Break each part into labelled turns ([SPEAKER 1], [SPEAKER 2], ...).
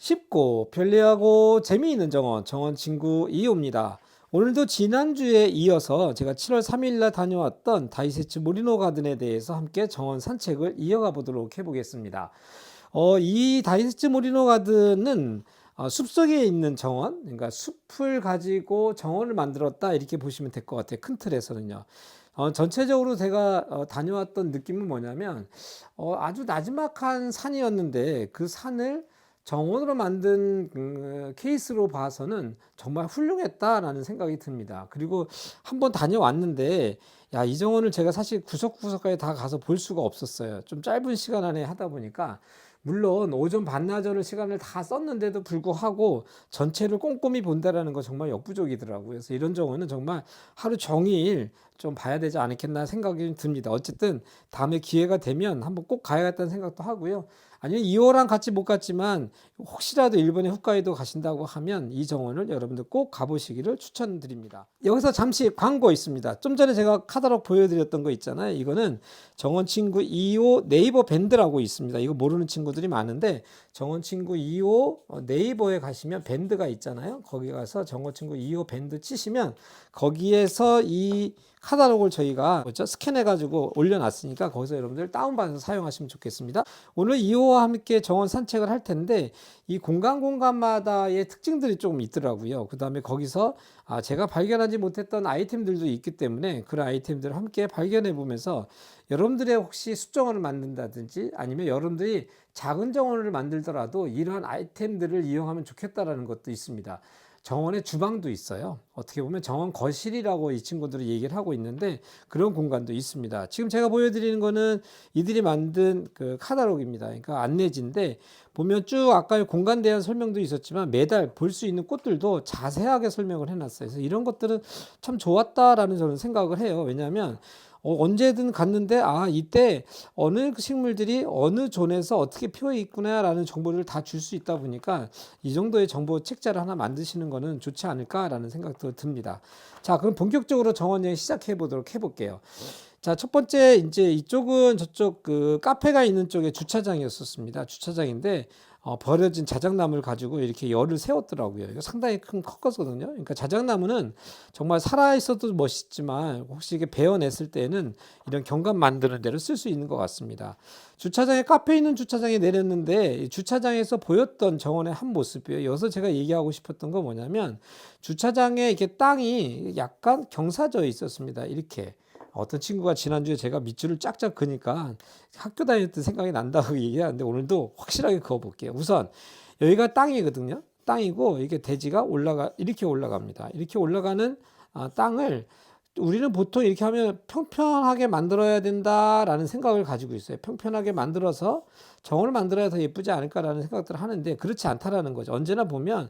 [SPEAKER 1] 쉽고 편리하고 재미있는 정원 친구 이호입니다. 오늘도 지난주에 이어서 제가 7월 3일 날 다녀왔던 다이세츠 모리노 가든에 대해서 함께 정원 산책을 이어가 보도록 해보겠습니다. 이 다이세츠 모리노 가든은 숲속에 있는 정원, 그러니까 숲을 가지고 정원을 만들었다 이렇게 보시면 될 것 같아요. 큰 틀에서는요. 전체적으로 제가 다녀왔던 느낌은 뭐냐면 아주 나지막한 산이었는데 그 산을 정원으로 만든 케이스로 봐서는 정말 훌륭했다라는 생각이 듭니다. 그리고 한번 다녀왔는데 야, 이 정원을 제가 사실 구석구석까지 다 가서 볼 수가 없었어요. 좀 짧은 시간 안에 하다 보니까 물론 오전 반나절을 시간을 다 썼는데도 불구하고 전체를 꼼꼼히 본다라는 거 정말 역부족이더라고요. 그래서 이런 정원은 정말 하루 종일 좀 봐야 되지 않겠나 생각이 듭니다. 어쨌든 다음에 기회가 되면 한번 꼭 가야겠다는 생각도 하고요. 아니면 2호랑 같이 못 갔지만 혹시라도 일본의 홋카이도 가신다고 하면 이 정원을 여러분들 꼭 가보시기를 추천드립니다. 여기서 잠시 광고 있습니다. 좀 전에 제가 카talog 보여드렸던 거 있잖아요. 이거는 정원 친구 2호 네이버 밴드라고 있습니다. 이거 모르는 친구들이 많은데 정원 친구 2호 네이버에 가시면 밴드가 있잖아요. 거기 가서 정원 친구 2호 밴드 치시면 거기에서 이 카탈로그를 저희가 스캔해 가지고 올려놨으니까 거기서 여러분들 다운받아서 사용하시면 좋겠습니다. 오늘 2호와 함께 정원 산책을 할 텐데 이 공간마다의 특징들이 조금 있더라고요. 그 다음에 거기서 제가 발견하지 못했던 아이템들도 있기 때문에 그런 아이템들을 함께 발견해 보면서 여러분들의 혹시 숲정원을 만든다든지 아니면 여러분들이 작은 정원을 만들더라도 이러한 아이템들을 이용하면 좋겠다라는 것도 있습니다. 정원에 주방도 있어요. 어떻게 보면 정원 거실이라고 이 친구들이 얘기를 하고 있는데 그런 공간도 있습니다. 지금 제가 보여드리는 거는 이들이 만든 그 카탈로그입니다. 그러니까 안내지인데 보면 쭉 아까 공간 대한 설명도 있었지만 매달 볼 수 있는 꽃들도 자세하게 설명을 해놨어요. 그래서 이런 것들은 참 좋았다라는 저는 생각을 해요. 왜냐하면 언제든 갔는데 이때 어느 식물들이 어느 존에서 어떻게 피어 있구나라는 정보를 다 줄 수 있다 보니까 이 정도의 정보 책자를 하나 만드시는 거는 좋지 않을까라는 생각도 듭니다. 자, 그럼 본격적으로 정원 여행 시작해 보도록 해볼게요. 자, 첫 번째 이제 이쪽은 저쪽 그 카페가 있는 쪽에 주차장이었었습니다. 주차장인데 버려진 자작나무를 가지고 이렇게 열을 세웠더라고요. 이거 상당히 큰 컸거든요. 그러니까 자작나무는 정말 살아 있어도 멋있지만 혹시 이게 베어냈을 때는 이런 경관 만드는 데를 쓸 수 있는 것 같습니다. 주차장에 카페 있는 주차장에 내렸는데 주차장에서 보였던 정원의 한 모습이에요. 여기서 제가 얘기하고 싶었던 건 뭐냐면 주차장에 이렇게 땅이 약간 경사져 있었습니다. 이렇게. 어떤 친구가 지난주에 제가 밑줄을 쫙쫙 그니까 학교 다닐 때 생각이 난다고 얘기하는데 오늘도 확실하게 그어볼게요. 우선 여기가 땅이거든요. 땅이고 이게 대지가 이렇게 올라갑니다. 이렇게 올라가는 땅을 우리는 보통 이렇게 하면 평평하게 만들어야 된다라는 생각을 가지고 있어요. 평평하게 만들어서 정원을 만들어야 더 예쁘지 않을까라는 생각들을 하는데 그렇지 않다라는 거죠. 언제나 보면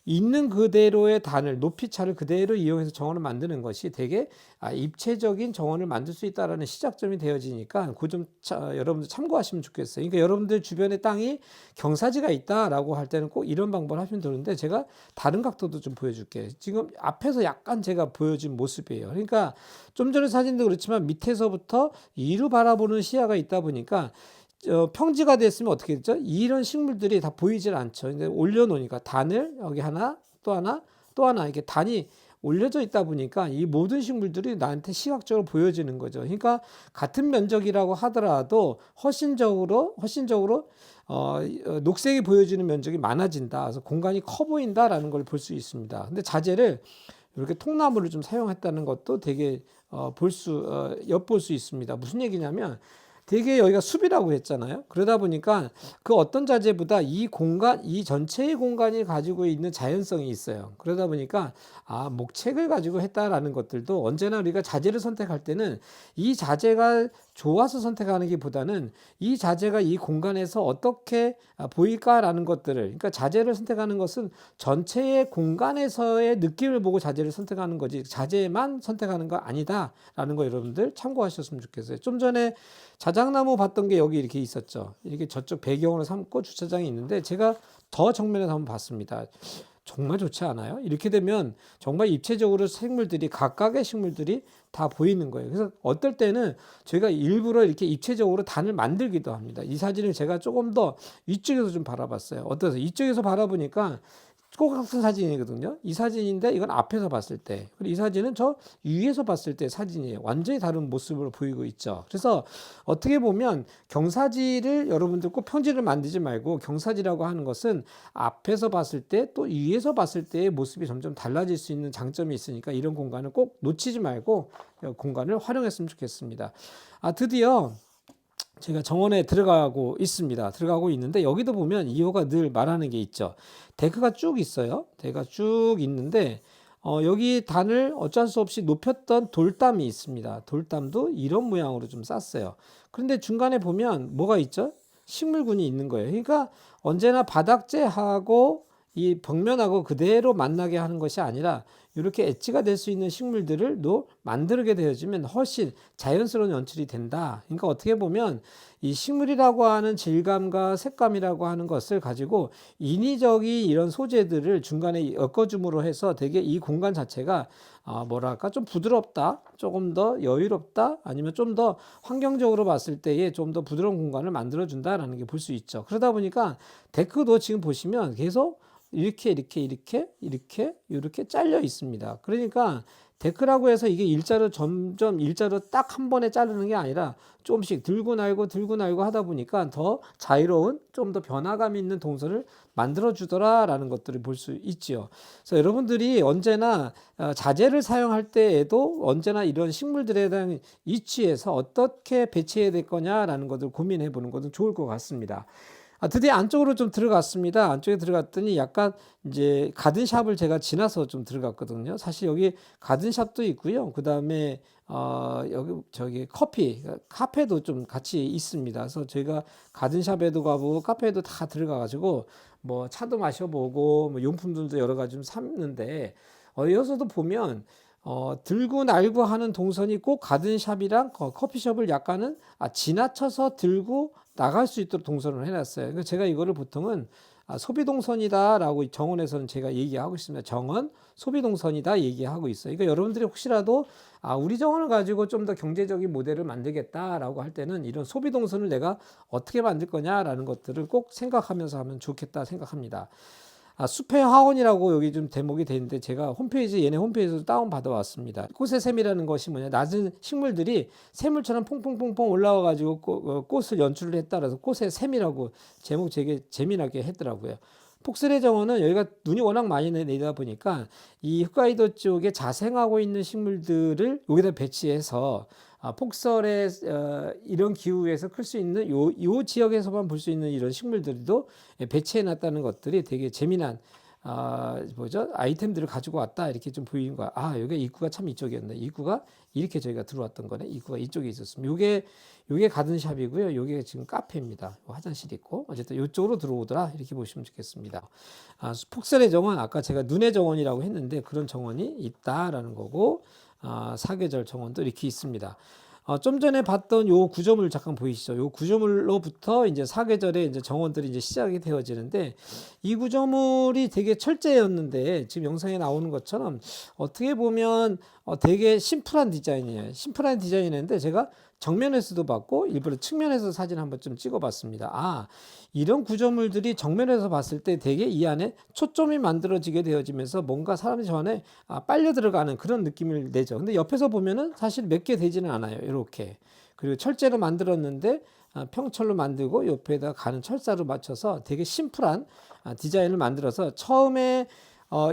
[SPEAKER 1] 있는 그대로의 단을 높이차를 그대로 이용해서 정원을 만드는 것이 되게 입체적인 정원을 만들 수 있다라는 시작점이 되어지니까 그 점 여러분들 참고하시면 좋겠어요. 그러니까 여러분들 주변에 땅이 경사지가 있다라고 할 때는 꼭 이런 방법을 하시면 되는데 제가 다른 각도도 좀 보여줄게요. 지금 앞에서 약간 제가 보여준 모습이에요. 그러니까 좀 전에 사진도 그렇지만 밑에서부터 위로 바라보는 시야가 있다 보니까 평지가 됐으면 어떻게 됐죠? 이런 식물들이 다 보이질 않죠. 근데 올려놓으니까 단을 여기 하나, 또 하나, 또 하나 이렇게 단이 올려져 있다 보니까 이 모든 식물들이 나한테 시각적으로 보여지는 거죠. 그러니까 같은 면적이라고 하더라도 훨씬적으로 녹색이 보여지는 면적이 많아진다. 그래서 공간이 커 보인다라는 걸 볼 수 있습니다. 근데 자재를 이렇게 통나무를 좀 사용했다는 것도 되게 엿볼 수 있습니다. 무슨 얘기냐면 되게 여기가 숲이라고 했잖아요. 그러다 보니까 그 어떤 자재보다 이 전체의 공간이 가지고 있는 자연성이 있어요. 그러다 보니까 목책을 가지고 했다라는 것들도 언제나 우리가 자재를 선택할 때는 이 자재가 좋아서 선택하는 게 보다는 이 자재가 이 공간에서 어떻게 보일까라는 것들을, 그러니까 자재를 선택하는 것은 전체의 공간에서의 느낌을 보고 자재를 선택하는 거지 자재만 선택하는 거 아니다라는 거 여러분들 참고하셨으면 좋겠어요. 좀 전에 자작나무 봤던 게 여기 이렇게 있었죠. 이렇게 저쪽 배경으로 삼고 주차장이 있는데 제가 더 정면에서 한번 봤습니다. 정말 좋지 않아요? 이렇게 되면 정말 입체적으로 생물들이 각각의 식물들이 다 보이는 거예요. 그래서 어떨 때는 저희가 일부러 이렇게 입체적으로 단을 만들기도 합니다. 이 사진을 제가 조금 더 이쪽에서 좀 바라봤어요. 어떠세요? 이쪽에서 바라보니까 똑같은 사진이거든요. 이 사진인데 이건 앞에서 봤을 때, 그리고 이 사진은 저 위에서 봤을 때 사진이에요. 완전히 다른 모습으로 보이고 있죠. 그래서 어떻게 보면 경사지를 여러분들 꼭 편지를 만들지 말고, 경사지라고 하는 것은 앞에서 봤을 때 또 위에서 봤을 때의 모습이 점점 달라질 수 있는 장점이 있으니까 이런 공간을 꼭 놓치지 말고 공간을 활용했으면 좋겠습니다. 드디어 제가 정원에 들어가고 있습니다. 들어가고 있는데 여기도 보면 이호가 늘 말하는 게 있죠. 데크가 쭉 있어요. 데크가 쭉 있는데 여기 단을 어쩔 수 없이 높였던 돌담이 있습니다. 돌담도 이런 모양으로 좀 쌌어요. 그런데 중간에 보면 뭐가 있죠? 식물군이 있는 거예요. 그러니까 언제나 바닥재하고 이 벽면하고 그대로 만나게 하는 것이 아니라 이렇게 엣지가 될 수 있는 식물들을 만들게 되어지면 훨씬 자연스러운 연출이 된다. 그러니까 어떻게 보면 이 식물이라고 하는 질감과 색감이라고 하는 것을 가지고 인위적인 이런 소재들을 중간에 엮어줌으로 해서 되게 이 공간 자체가 뭐랄까 좀 부드럽다, 조금 더 여유롭다, 아니면 좀 더 환경적으로 봤을 때에 좀 더 부드러운 공간을 만들어준다라는 게 볼 수 있죠. 그러다 보니까 데크도 지금 보시면 계속 이렇게 잘려 있습니다. 그러니까 데크라고 해서 이게 점점 일자로 딱 한 번에 자르는 게 아니라 조금씩 들고 날고 하다 보니까 더 자유로운, 좀 더 변화감 있는 동선을 만들어 주더라라는 것들을 볼 수 있지요. 그래서 여러분들이 언제나 자재를 사용할 때에도 언제나 이런 식물들에 대한 위치에서 어떻게 배치해야 될 거냐라는 것을 고민해 보는 것은 좋을 것 같습니다. 드디어 안쪽으로 좀 들어갔습니다. 안쪽에 들어갔더니 약간 이제 가든샵을 제가 지나서 좀 들어갔거든요. 사실 여기 가든샵도 있고요. 그 다음에 저기 카페도 좀 같이 있습니다. 그래서 저희가 가든샵에도 가보고 카페에도 다 들어가가지고 뭐 차도 마셔보고 뭐 용품들도 여러 가지 좀 샀는데 여기서도 보면 들고 날고 하는 동선이 꼭 가든샵이랑 커피숍을 약간은 지나쳐서 들고 나갈 수 있도록 동선을 해놨어요. 그러니까 제가 이거를 보통은 소비동선이다라고 정원에서는 제가 얘기하고 있습니다. 정원 소비동선이다 얘기하고 있어요. 그러니까 여러분들이 혹시라도 우리 정원을 가지고 좀 더 경제적인 모델을 만들겠다라고 할 때는 이런 소비동선을 내가 어떻게 만들 거냐라는 것들을 꼭 생각하면서 하면 좋겠다 생각합니다. 숲의 화원이라고 여기 좀 대목이 되어 있는데 제가 얘네 홈페이지에서 다운 받아 왔습니다. 꽃의 샘이라는 것이 뭐냐, 낮은 식물들이 샘물처럼 퐁퐁퐁퐁 올라와 가지고 꽃을 연출을 했다. 그래서 꽃의 샘이라고 제목 되게 재미나게 했더라고요. 폭스레 정원은 여기가 눈이 워낙 많이 내리다 보니까 이 홋카이도 쪽에 자생하고 있는 식물들을 여기다 배치해서 폭설의 이런 기후에서 클 수 있는 요 지역에서만 볼 수 있는 이런 식물들도 배치해 놨다는 것들이 되게 재미난 아이템들을 가지고 왔다 이렇게 좀 보이는 거야. 여기 입구가 참 이쪽이었네. 입구가 이렇게 저희가 들어왔던 거네. 입구가 이쪽에 있었습니다. 요게 가든샵이고요. 요게 지금 카페입니다. 화장실 있고 어쨌든 이쪽으로 들어오더라 이렇게 보시면 좋겠습니다. 폭설의 정원, 아까 제가 눈의 정원이라고 했는데 그런 정원이 있다라는 거고, 사계절 정원도 이렇게 있습니다. 좀 전에 봤던 요 구조물 잠깐 보이시죠? 요 구조물로부터 이제 사계절에 이제 정원들이 이제 시작이 되어지는데, 이 구조물이 되게 철제였는데 지금 영상에 나오는 것처럼 어떻게 보면 되게 심플한 디자인이에요. 심플한 디자인인데 제가 정면에서도 봤고 일부러 측면에서 사진 한번 좀 찍어봤습니다. 이런 구조물들이 정면에서 봤을 때 되게 이 안에 초점이 만들어지게 되어지면서 뭔가 사람이 저 안에 빨려 들어가는 그런 느낌을 내죠. 근데 옆에서 보면은 사실 몇 개 되지는 않아요. 이렇게. 그리고 철제로 만들었는데 평철로 만들고 옆에다 가는 철사로 맞춰서 되게 심플한 디자인을 만들어서 처음에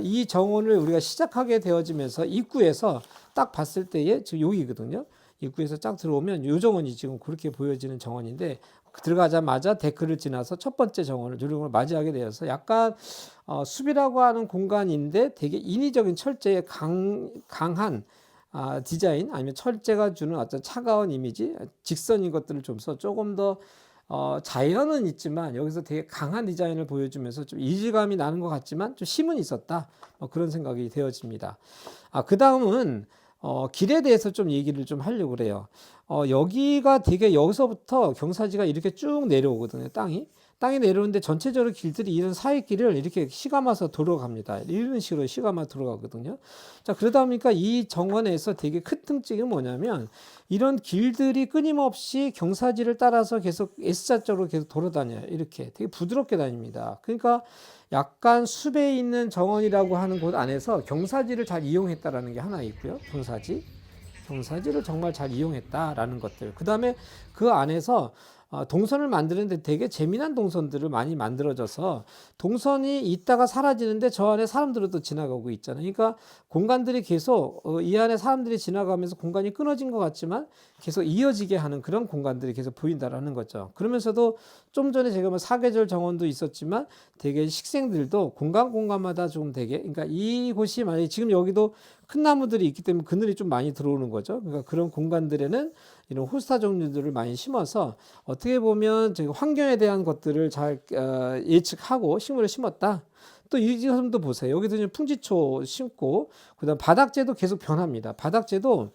[SPEAKER 1] 이 정원을 우리가 시작하게 되어지면서 입구에서 딱 봤을 때에 지금 여기거든요. 입구에서 쫙 들어오면 요 정원이 지금 그렇게 보여지는 정원인데, 들어가자마자 데크를 지나서 첫 번째 정원을 누르고 맞이하게 되어서 약간 숲이라고 하는 공간인데 되게 인위적인 철제의 강한 디자인, 아니면 철제가 주는 어떤 차가운 이미지, 직선인 것들을 좀서 조금 더 자연은 있지만 여기서 되게 강한 디자인을 보여주면서 좀 이질감이 나는 것 같지만 좀 힘은 있었다, 그런 생각이 되어집니다. 그 다음은 길에 대해서 좀 얘기를 좀 하려고 그래요. 여기가 되게 여기서부터 경사지가 이렇게 쭉 내려오거든요. 땅이 땅에 내려오는데 전체적으로 길들이 이런 사이길을 이렇게 시감아서 돌아갑니다. 이런 식으로 시감아 돌아가거든요. 자, 그러다 보니까 이 정원에서 되게 큰 특징이 뭐냐면 이런 길들이 끊임없이 경사지를 따라서 계속 S자적으로 계속 돌아다녀요. 이렇게 되게 부드럽게 다닙니다. 그러니까 약간 숲에 있는 정원이라고 하는 곳 안에서 경사지를 잘 이용했다라는 게 하나 있고요. 경사지를 정말 잘 이용했다라는 것들. 그 다음에 그 안에서 동선을 만드는데 되게 재미난 동선들을 많이 만들어져서 동선이 있다가 사라지는데 저 안에 사람들도 지나가고 있잖아요. 그러니까 공간들이 계속 이 안에 사람들이 지나가면서 공간이 끊어진 것 같지만 계속 이어지게 하는 그런 공간들이 계속 보인다라는 거죠. 그러면서도 좀 전에 제가 뭐 사계절 정원도 있었지만 되게 식생들도 공간마다 좀 되게, 그러니까 이곳이 만약에 지금 여기도 큰 나무들이 있기 때문에 그늘이 좀 많이 들어오는 거죠. 그러니까 그런 공간들에는 이런 홀스타 종류들을 많이 심어서 어떻게 보면 저희 환경에 대한 것들을 잘 예측하고 식물을 심었다. 또 이 점도 보세요. 여기도 이제 풍지초 심고, 그다음 바닥재도 계속 변합니다. 바닥재도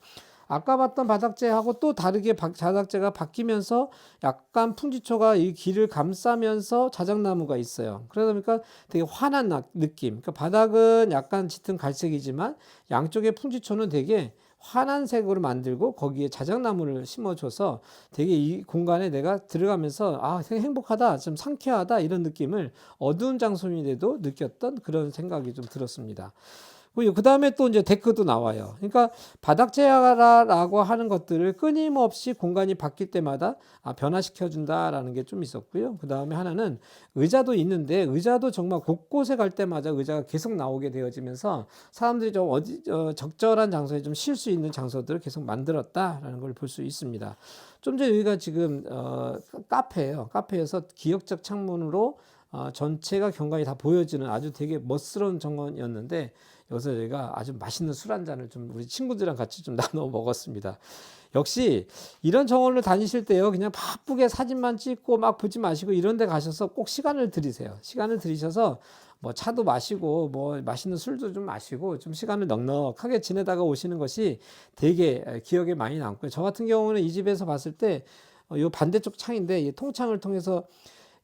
[SPEAKER 1] 아까 봤던 바닥재하고 또 다르게 바닥재가 바뀌면서 약간 풍지초가 이 길을 감싸면서 자작나무가 있어요. 그러다 보니까 되게 환한 느낌. 그러니까 바닥은 약간 짙은 갈색이지만 양쪽에 풍지초는 되게 환한 색으로 만들고 거기에 자작나무를 심어줘서 되게 이 공간에 내가 들어가면서 아, 되게 행복하다, 좀 상쾌하다 이런 느낌을 어두운 장소인데도 느꼈던 그런 생각이 좀 들었습니다. 그 다음에 또 이제 데크도 나와요. 그러니까 바닥재라고 하는 것들을 끊임없이 공간이 바뀔 때마다 변화시켜 준다라는 게 좀 있었고요. 그 다음에 하나는 의자도 있는데 의자도 정말 곳곳에 갈 때마다 의자가 계속 나오게 되어지면서 사람들이 좀 적절한 장소에 좀 쉴 수 있는 장소들을 계속 만들었다라는 걸 볼 수 있습니다. 좀 전에 여기가 지금 카페예요. 카페에서 기역적 창문으로 전체가 경관이 다 보여지는 아주 되게 멋스러운 정원이었는데 여기서 저희가 아주 맛있는 술 한 잔을 좀 우리 친구들이랑 같이 좀 나눠 먹었습니다. 역시 이런 정원을 다니실 때요, 그냥 바쁘게 사진만 찍고 막 보지 마시고 이런 데 가셔서 꼭 시간을 들이세요. 시간을 들이셔서 뭐 차도 마시고 뭐 맛있는 술도 좀 마시고 좀 시간을 넉넉하게 지내다가 오시는 것이 되게 기억에 많이 남고요. 저 같은 경우는 이 집에서 봤을 때 요 반대쪽 창인데 이 통창을 통해서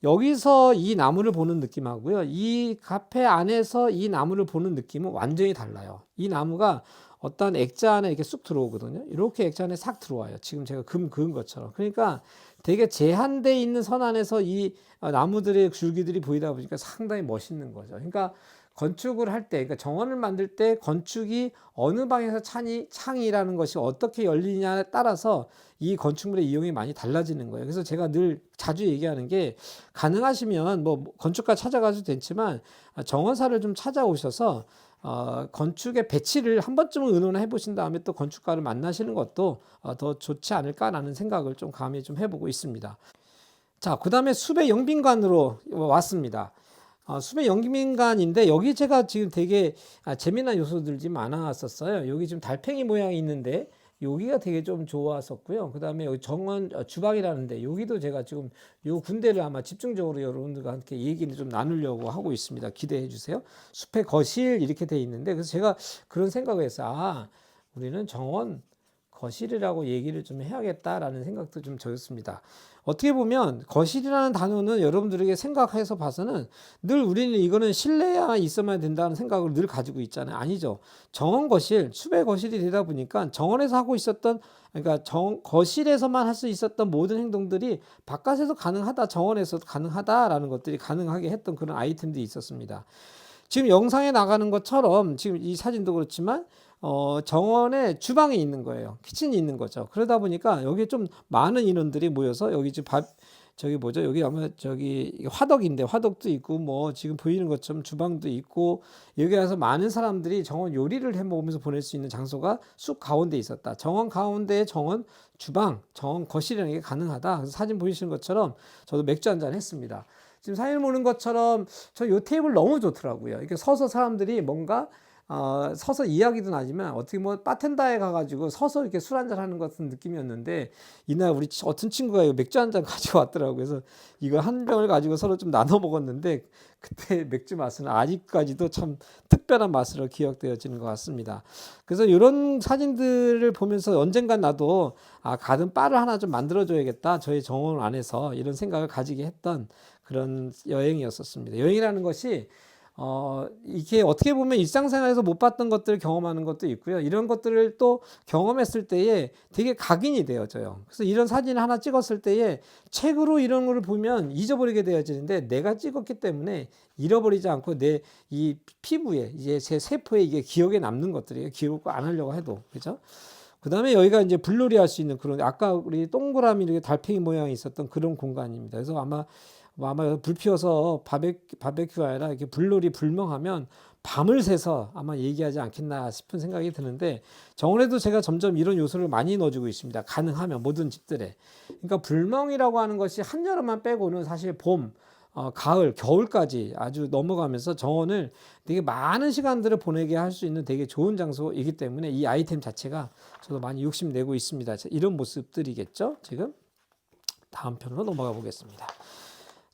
[SPEAKER 1] 여기서 이 나무를 보는 느낌하고요, 이 카페 안에서 이 나무를 보는 느낌은 완전히 달라요. 이 나무가 어떤 액자 안에 이렇게 쑥 들어오거든요. 이렇게 액자 안에 싹 들어와요. 지금 제가 그은 것처럼. 그러니까 되게 제한되어 있는 선 안에서 이 나무들의 줄기들이 보이다 보니까 상당히 멋있는 거죠. 그러니까 건축을 할 때, 그러니까 정원을 만들 때 건축이 어느 방에서 창이라는 것이 어떻게 열리냐에 따라서 이 건축물의 이용이 많이 달라지는 거예요. 그래서 제가 늘 자주 얘기하는 게 가능하시면 뭐 건축가 찾아가도 되지만 정원사를 좀 찾아오셔서 건축의 배치를 한 번쯤은 의논해 보신 다음에 또 건축가를 만나시는 것도 더 좋지 않을까라는 생각을 좀 감히 좀 해보고 있습니다. 자, 그 다음에 숲의 영빈관으로 왔습니다. 숲의 영빈관인데 여기 제가 지금 되게 재미난 요소들이 좀 많았었어요. 여기 지금 달팽이 모양이 있는데 여기가 되게 좀 좋았었고요. 그 다음에 여기 정원 주방이라는데 여기도 제가 지금 요 군데를 아마 집중적으로 여러분들과 함께 얘기를 좀 나누려고 하고 있습니다. 기대해 주세요. 숲의 거실 이렇게 돼 있는데 그래서 제가 그런 생각을 했어요. 우리는 정원 거실이라고 얘기를 좀 해야겠다라는 생각도 좀 들었습니다. 어떻게 보면 거실이라는 단어는 여러분들에게 생각해서 봐서는 늘 우리는 이거는 실내야 있어야 된다는 생각을 늘 가지고 있잖아요. 아니죠. 정원 거실, 숲의 거실이 되다 보니까 정원에서 하고 있었던, 그러니까 거실에서만 할 수 있었던 모든 행동들이 바깥에서 가능하다, 정원에서도 가능하다라는 것들이 가능하게 했던 그런 아이템들이 있었습니다. 지금 영상에 나가는 것처럼 지금 이 사진도 그렇지만 정원에 주방이 있는 거예요. 키친이 있는 거죠. 그러다 보니까 여기 좀 많은 인원들이 모여서 여기 지금 저기 뭐죠? 여기 아마 저기 화덕인데 화덕도 있고 뭐 지금 보이는 것처럼 주방도 있고 여기 와서 많은 사람들이 정원 요리를 해 먹으면서 보낼 수 있는 장소가 쑥 가운데 있었다. 정원 가운데에 정원 주방, 정원 거실이라는 게 가능하다. 그래서 사진 보이시는 것처럼 저도 맥주 한잔 했습니다. 지금 사진 보는 것처럼 저 요 테이블 너무 좋더라고요. 이렇게 서서 사람들이 뭔가 서서 이야기도 나지만 어떻게 뭐 바텐더에 가가지고 서서 이렇게 술 한잔 하는 것 같은 느낌이었는데 이날 우리 어떤 친구가 맥주 한잔 가지고 왔더라고요. 그래서 이거 한 병을 가지고 서로 좀 나눠 먹었는데 그때 맥주 맛은 아직까지도 참 특별한 맛으로 기억되어지는 것 같습니다. 그래서 이런 사진들을 보면서 언젠간 나도 가든 바를 하나 좀 만들어줘야겠다. 저희 정원 안에서 이런 생각을 가지게 했던 그런 여행이었었습니다. 여행이라는 것이 이게 어떻게 보면 일상생활에서 못 봤던 것들을 경험하는 것도 있고요. 이런 것들을 또 경험했을 때에 되게 각인이 되어져요. 그래서 이런 사진을 하나 찍었을 때에 책으로 이런 거를 보면 잊어버리게 되어지는데 내가 찍었기 때문에 잃어버리지 않고 내 이 피부에 이제 제 세포에 이게 기억에 남는 것들이에요. 기록 안 하려고 해도. 그죠? 그 다음에 여기가 이제 불놀이 할 수 있는 그런 아까 우리 동그라미 이렇게 달팽이 모양이 있었던 그런 공간입니다. 그래서 아마 불 피워서 바베큐가 아니라 이렇게 불놀이 불멍하면 밤을 새서 아마 얘기하지 않겠나 싶은 생각이 드는데 정원에도 제가 점점 이런 요소를 많이 넣어주고 있습니다. 가능하면 모든 집들에. 그러니까 불멍이라고 하는 것이 한여름만 빼고는 사실 봄, 가을, 겨울까지 아주 넘어가면서 정원을 되게 많은 시간들을 보내게 할 수 있는 되게 좋은 장소이기 때문에 이 아이템 자체가 저도 많이 욕심내고 있습니다. 이런 모습들이겠죠. 지금 다음 편으로 넘어가 보겠습니다.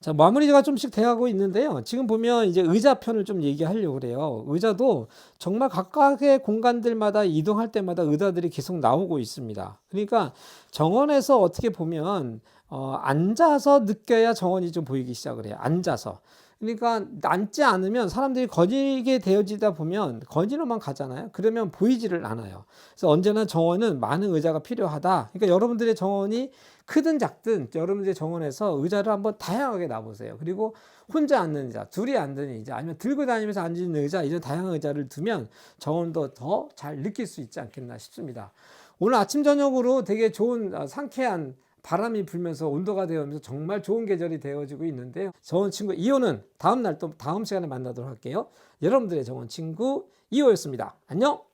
[SPEAKER 1] 자, 마무리가 좀씩 돼가고 있는데요. 지금 보면 이제 의자 편을 좀 얘기하려고 그래요. 의자도 정말 각각의 공간들마다 이동할 때마다 의자들이 계속 나오고 있습니다. 그러니까 정원에서 어떻게 보면 앉아서 느껴야 정원이 좀 보이기 시작을 해요. 앉아서. 그러니까 앉지 않으면 사람들이 거니게 되어지다 보면 거니로만 가잖아요. 그러면 보이지를 않아요. 그래서 언제나 정원은 많은 의자가 필요하다. 그러니까 여러분들의 정원이 크든 작든 여러분들의 정원에서 의자를 한번 다양하게 놔보세요. 그리고 혼자 앉는 의자, 둘이 앉는 의자, 아니면 들고 다니면서 앉는 의자, 이런 다양한 의자를 두면 정원도 더 잘 느낄 수 있지 않겠나 싶습니다. 오늘 아침 저녁으로 되게 좋은 상쾌한 바람이 불면서 온도가 되어면서 정말 좋은 계절이 되어지고 있는데요. 정원 친구 2호는 다음 날 또 다음 시간에 만나도록 할게요. 여러분들의 정원 친구 2호였습니다. 안녕!